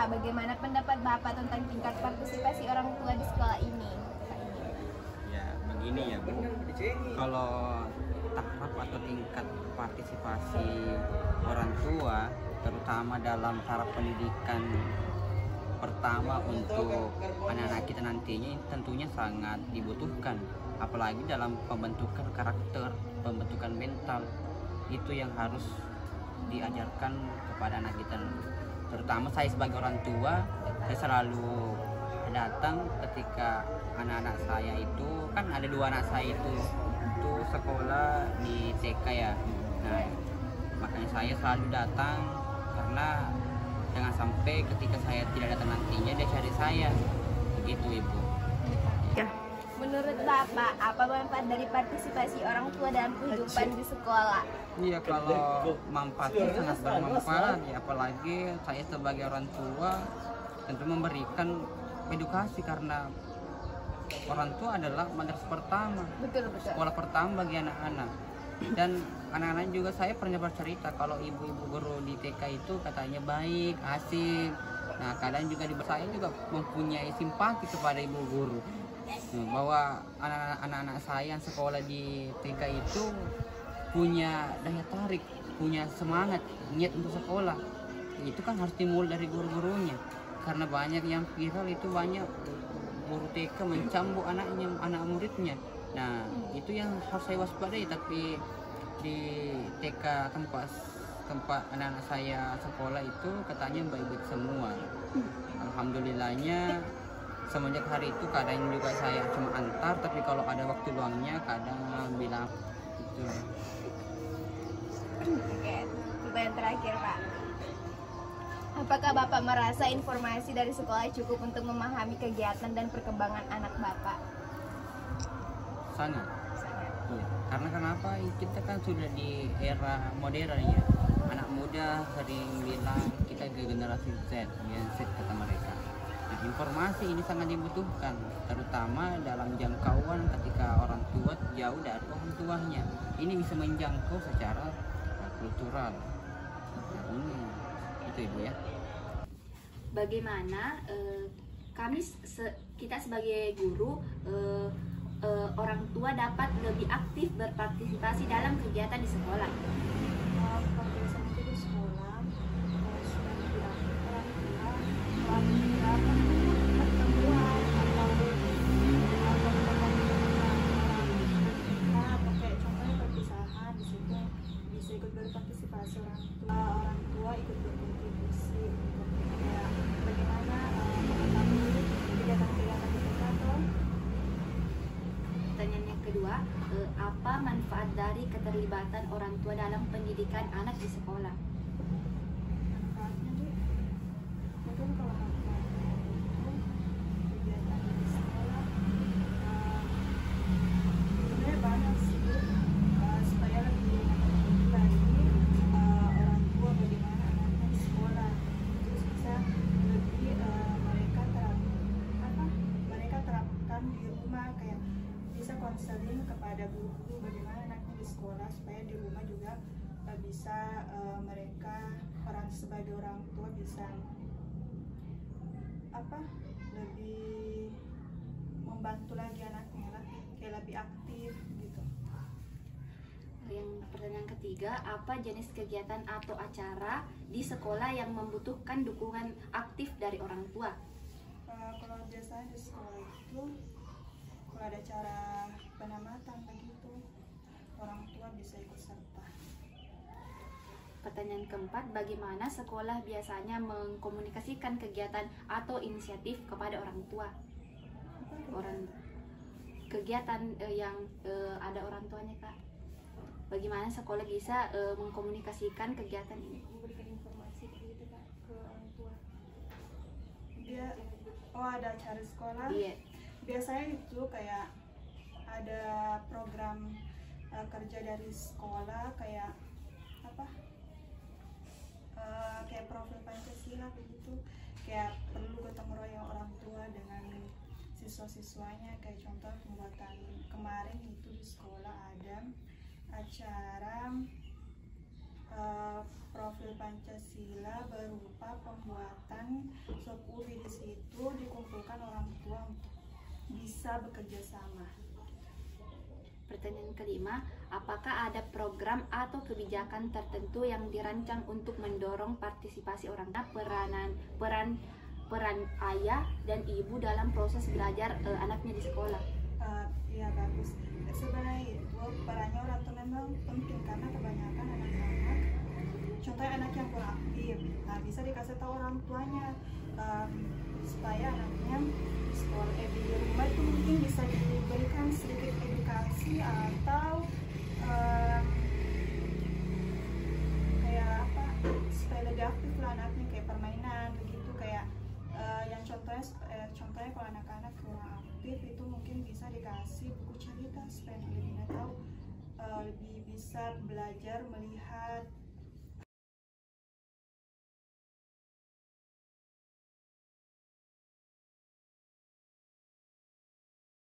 Pak, bagaimana pendapat Bapak tentang tingkat partisipasi orang tua di sekolah ini? Ya begini ya Bu, kalau tahap atau tingkat partisipasi orang tua terutama dalam taraf pendidikan pertama untuk anak-anak kita nantinya tentunya sangat dibutuhkan, apalagi dalam pembentukan karakter, pembentukan mental, itu yang harus diajarkan kepada anak kita. Terutama saya sebagai orang tua, saya selalu datang ketika anak-anak saya itu, kan ada dua anak saya itu sekolah di TK ya. Nah, makanya saya selalu datang karena jangan sampai ketika saya tidak datang nantinya dia cari saya. Begitu Ibu. Ya. Menurut Bapak, apa manfaat dari partisipasi orang tua dalam kehidupan di sekolah? Iya, kalau manfaatnya sangat bermanfaat ya, apalagi saya sebagai orang tua tentu memberikan edukasi karena orang tua adalah madrasah pertama, betul. sekolah pertama bagi anak-anak. Dan anak-anak juga saya pernah bercerita kalau ibu-ibu guru di TK itu katanya baik, asik. Nah, kadang juga di saya juga mempunyai simpati kepada ibu guru. Bahwa anak-anak saya yang sekolah di TK itu punya daya tarik, punya semangat, niat untuk sekolah. Itu kan harus dimulai dari guru-gurunya. Karena banyak yang viral itu, banyak guru TK mencambuk anaknya, anak muridnya. Nah, itu yang harus saya waspadai. Tapi di TK tempat anak-anak saya sekolah itu katanya baik-baik semua. Alhamdulillahnya semenjak hari itu kadang juga saya cuma antar, tapi kalau ada waktu luangnya kadang bilang itu. Oke, pertanyaan terakhir Pak. Apakah Bapak merasa informasi dari sekolah cukup untuk memahami kegiatan dan perkembangan anak Bapak? Sangat. Iya. Karena kenapa? Kita kan sudah di era modern ya. Anak muda sering bilang kita ke generasi Z, Gen Z kata mereka. Nah, informasi ini sangat dibutuhkan, terutama dalam jangkauan ketika orang tua jauh dari orang tuanya. Ini bisa menjangkau secara kultural. Itu Ibu ya. Bagaimana kita sebagai guru orang tua dapat lebih aktif berpartisipasi dalam kegiatan di sekolah? Kalau biasanya itu di sekolah sudah lebih aktif orang tua melakukan pertemuan atau kayak contohnya perpisahan, di situ bisa ikut berpartisipasi orang tua ikut berkontribusi untuk kayak bagaimana mengetahui kegiatan-kegiatan di sekolah. Pertanyaan yang kedua, apa manfaat dari keterlibatan orang tua dalam pendidikan anak di sekolah? Manfaatnya tuh mungkin kalau manfaatnya itu kegiatan di sekolah sebenarnya banyak sih, supaya lebih mengerti lagi orang tua bagaimana anaknya di sekolah, terus bisa lebih mereka terapkan di rumah, kayak bisa konseling kepada guru bagaimana anaknya di sekolah supaya di rumah juga bisa mereka sebagai orang tua bisa lebih membantu lagi anaknya lah, kayak lebih aktif gitu. Yang pertanyaan ketiga, apa jenis kegiatan atau acara di sekolah yang membutuhkan dukungan aktif dari orang tua? Kalau biasanya di sekolah itu kalau ada acara penamatan begitu, orang tua bisa ikut serta. Pertanyaan keempat, bagaimana sekolah biasanya mengkomunikasikan kegiatan atau inisiatif kepada orang tua? Kegiatan yang ada orang tuanya, Kak. Bagaimana sekolah bisa mengkomunikasikan kegiatan ini? Memberikan informasi begitu Kak ke orang tua. Ada acara sekolah. Iya. Biasanya itu kayak ada program kerja dari sekolah, kayak kayak profil Pancasila begitu, kayak perlu gotong royong orang tua dengan siswa-siswanya. Kayak contoh pembuatan kemarin itu di sekolah ada acara profil Pancasila berupa pembuatan sop ubi. Di situ dikumpulkan orang tua untuk bisa bekerja sama. Pertanyaan kelima, apakah ada program atau kebijakan tertentu yang dirancang untuk mendorong partisipasi orang tua, peran ayah dan ibu dalam proses belajar anaknya di sekolah? Iya bagus. Sebenarnya itu perannya orang tua memang penting karena kebanyakan anak-anak, contohnya anak yang kurang aktif, nah bisa dikasih tahu orang tuanya supaya anaknya di sekolah di rumah itu mungkin bisa diberikan sedikit edukasi atau kayak apa supaya lebih aktif lah anaknya, kayak permainan begitu, kayak yang contohnya kalau anak-anak kurang aktif itu mungkin bisa dikasih buku cerita supaya lebih tahu, lebih bisa belajar melihat